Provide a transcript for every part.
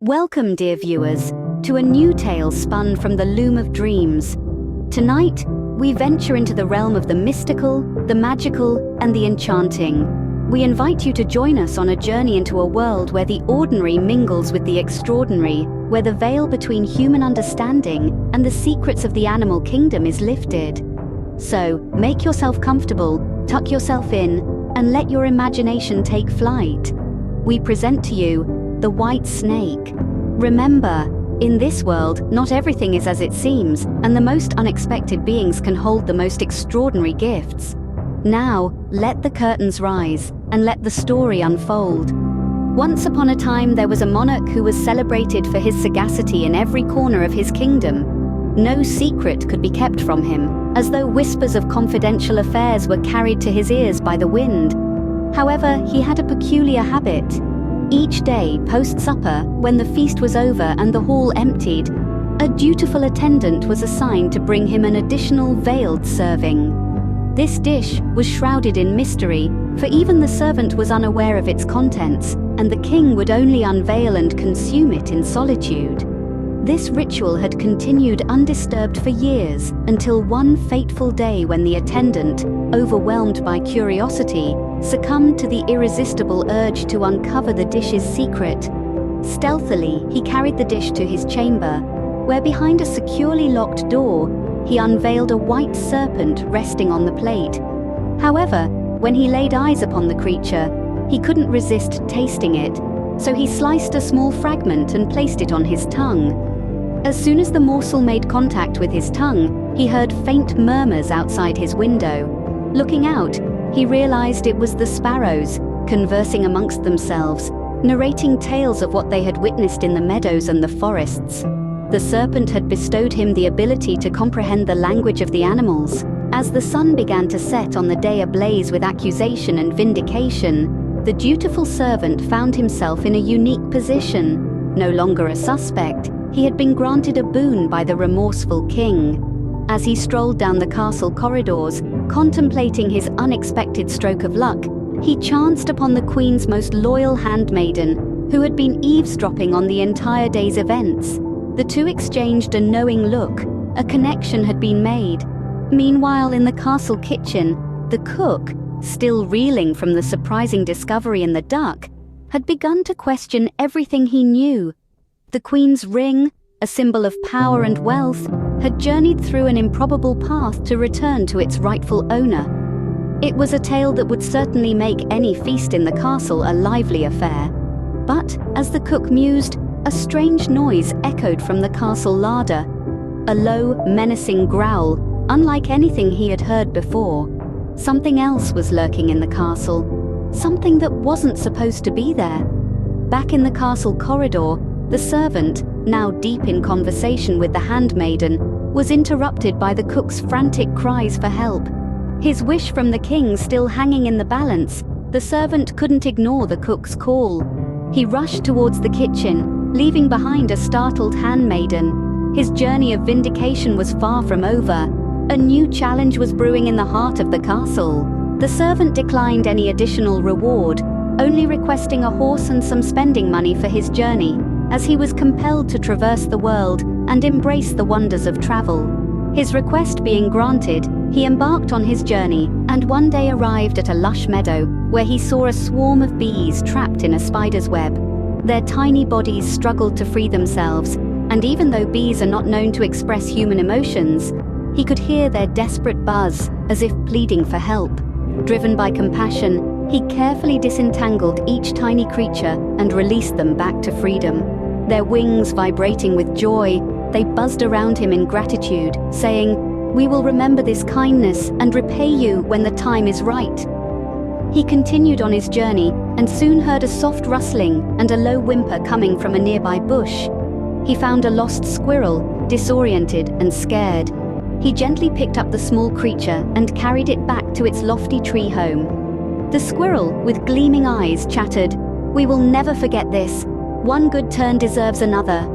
Welcome, dear viewers, to a new tale spun from the loom of dreams. Tonight, we venture into the realm of the mystical, the magical, and the enchanting. We invite you to join us on a journey into a world where the ordinary mingles with the extraordinary, where the veil between human understanding and the secrets of the animal kingdom is lifted. So, make yourself comfortable, tuck yourself in, and let your imagination take flight. We present to you the white snake. Remember, in this world, not everything is as it seems, and the most unexpected beings can hold the most extraordinary gifts. Now, let the curtains rise, and let the story unfold. Once upon a time, there was a monarch who was celebrated for his sagacity in every corner of his kingdom. No secret could be kept from him, as though whispers of confidential affairs were carried to his ears by the wind. However, he had a peculiar habit. Each day, post-supper, when the feast was over and the hall emptied, a dutiful attendant was assigned to bring him an additional veiled serving. This dish was shrouded in mystery, for even the servant was unaware of its contents, and the king would only unveil and consume it in solitude. This ritual had continued undisturbed for years, until one fateful day when the attendant, overwhelmed by curiosity, succumbed to the irresistible urge to uncover the dish's secret. Stealthily, he carried the dish to his chamber, where behind a securely locked door, he unveiled a white serpent resting on the plate. However, when he laid eyes upon the creature, he couldn't resist tasting it, so he sliced a small fragment and placed it on his tongue. As soon as the morsel made contact with his tongue, he heard faint murmurs outside his window. Looking out, he realized it was the sparrows, conversing amongst themselves, narrating tales of what they had witnessed in the meadows and the forests. The serpent had bestowed him the ability to comprehend the language of the animals. As the sun began to set on the day ablaze with accusation and vindication, the dutiful servant found himself in a unique position. No longer a suspect, he had been granted a boon by the remorseful king. As he strolled down the castle corridors, contemplating his unexpected stroke of luck, he chanced upon the queen's most loyal handmaiden, who had been eavesdropping on the entire day's events. The two exchanged a knowing look. A connection had been made. Meanwhile, in the castle kitchen, the cook, still reeling from the surprising discovery in the duck, had begun to question everything he knew. The queen's ring, a symbol of power and wealth, had journeyed through an improbable path to return to its rightful owner. It was a tale that would certainly make any feast in the castle a lively affair. But, as the cook mused, a strange noise echoed from the castle larder. A low, menacing growl, unlike anything he had heard before. Something else was lurking in the castle. Something that wasn't supposed to be there. Back in the castle corridor, the servant, now deep in conversation with the handmaiden, was interrupted by the cook's frantic cries for help. His wish from the king still hanging in the balance, the servant couldn't ignore the cook's call. He rushed towards the kitchen, leaving behind a startled handmaiden. His journey of vindication was far from over. A new challenge was brewing in the heart of the castle. The servant declined any additional reward, only requesting a horse and some spending money for his journey, as he was compelled to traverse the world and embrace the wonders of travel. His request being granted, he embarked on his journey and one day arrived at a lush meadow where he saw a swarm of bees trapped in a spider's web. Their tiny bodies struggled to free themselves, and even though bees are not known to express human emotions, he could hear their desperate buzz as if pleading for help. Driven by compassion, he carefully disentangled each tiny creature and released them back to freedom. Their wings vibrating with joy, they buzzed around him in gratitude, saying, "We will remember this kindness and repay you when the time is right." He continued on his journey and soon heard a soft rustling and a low whimper coming from a nearby bush. He found a lost squirrel, disoriented and scared. He gently picked up the small creature and carried it back to its lofty tree home. The squirrel, with gleaming eyes, chattered, "We will never forget this. One good turn deserves another."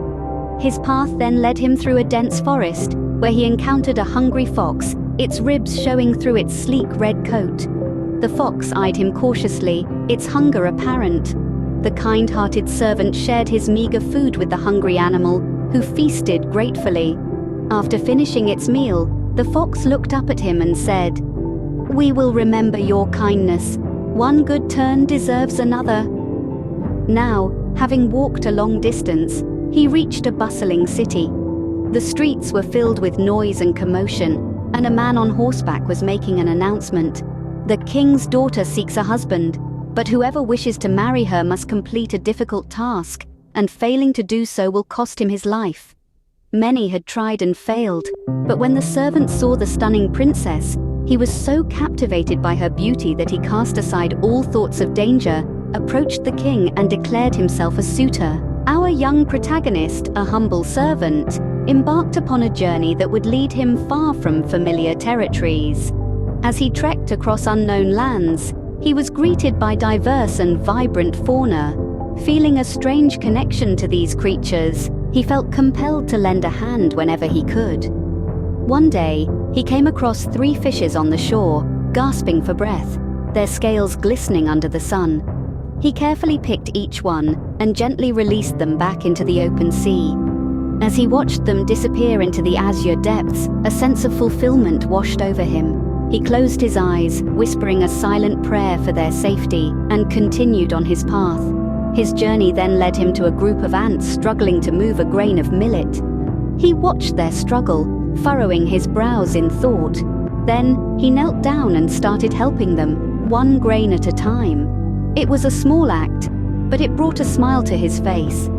His path then led him through a dense forest, where he encountered a hungry fox, its ribs showing through its sleek red coat. The fox eyed him cautiously, its hunger apparent. The kind-hearted servant shared his meager food with the hungry animal, who feasted gratefully. After finishing its meal, the fox looked up at him and said, "We will remember your kindness. One good turn deserves another." Now, having walked a long distance, he reached a bustling city. The streets were filled with noise and commotion, and a man on horseback was making an announcement. "The king's daughter seeks a husband, but whoever wishes to marry her must complete a difficult task, and failing to do so will cost him his life." Many had tried and failed, but when the servant saw the stunning princess, he was so captivated by her beauty that he cast aside all thoughts of danger, approached the king and declared himself a suitor. Our young protagonist, a humble servant, embarked upon a journey that would lead him far from familiar territories. As he trekked across unknown lands, he was greeted by diverse and vibrant fauna. Feeling a strange connection to these creatures, he felt compelled to lend a hand whenever he could. One day, he came across 3 fishes on the shore, gasping for breath, their scales glistening under the sun. He carefully picked each one and gently released them back into the open sea. As he watched them disappear into the azure depths, a sense of fulfillment washed over him. He closed his eyes, whispering a silent prayer for their safety, and continued on his path. His journey then led him to a group of ants struggling to move a grain of millet. He watched their struggle, furrowing his brows in thought. Then he knelt down and started helping them, one grain at a time. It was a small act, but it brought a smile to his face.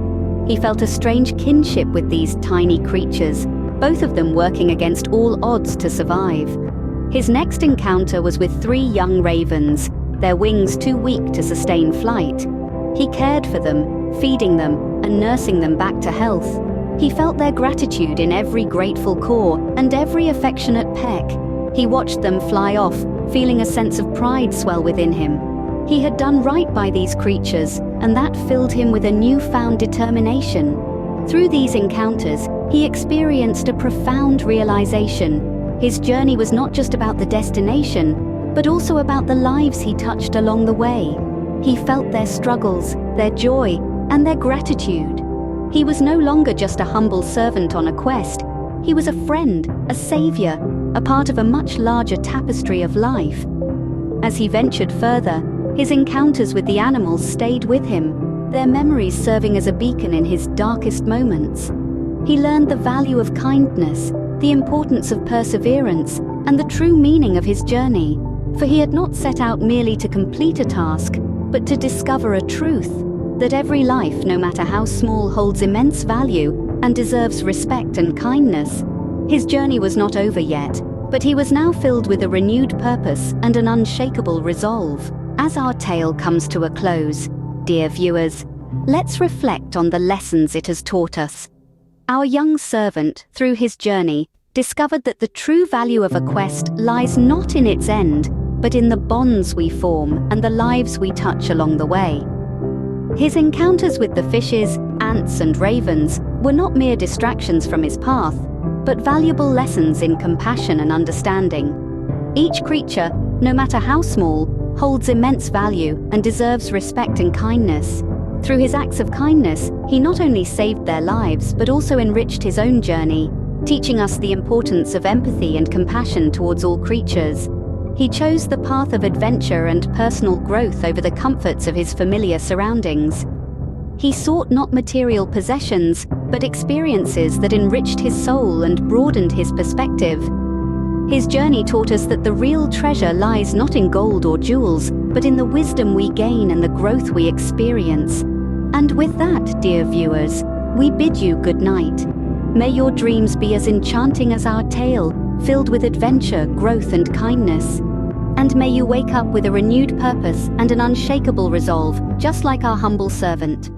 He felt a strange kinship with these tiny creatures, both of them working against all odds to survive. His next encounter was with 3 young ravens, their wings too weak to sustain flight. He cared for them, feeding them and nursing them back to health. He felt their gratitude in every grateful caw and every affectionate peck. He watched them fly off, feeling a sense of pride swell within him. He had done right by these creatures, and that filled him with a newfound determination. Through these encounters, he experienced a profound realization. His journey was not just about the destination, but also about the lives he touched along the way. He felt their struggles, their joy, and their gratitude. He was no longer just a humble servant on a quest. He was a friend, a savior, a part of a much larger tapestry of life. As he ventured further, his encounters with the animals stayed with him, their memories serving as a beacon in his darkest moments. He learned the value of kindness, the importance of perseverance, and the true meaning of his journey. For he had not set out merely to complete a task, but to discover a truth, that every life, no matter how small, holds immense value and deserves respect and kindness. His journey was not over yet, but he was now filled with a renewed purpose and an unshakable resolve. As our tale comes to a close, dear viewers, let's reflect on the lessons it has taught us. Our young servant, through his journey, discovered that the true value of a quest lies not in its end, but in the bonds we form and the lives we touch along the way. His encounters with the fishes, ants, and ravens were not mere distractions from his path, but valuable lessons in compassion and understanding. Each creature, no matter how small, holds immense value and deserves respect and kindness. Through his acts of kindness, he not only saved their lives but also enriched his own journey, teaching us the importance of empathy and compassion towards all creatures. He chose the path of adventure and personal growth over the comforts of his familiar surroundings. He sought not material possessions, but experiences that enriched his soul and broadened his perspective. His journey taught us that the real treasure lies not in gold or jewels, but in the wisdom we gain and the growth we experience. And with that, dear viewers, we bid you good night. May your dreams be as enchanting as our tale, filled with adventure, growth, and kindness. And may you wake up with a renewed purpose and an unshakable resolve, just like our humble servant.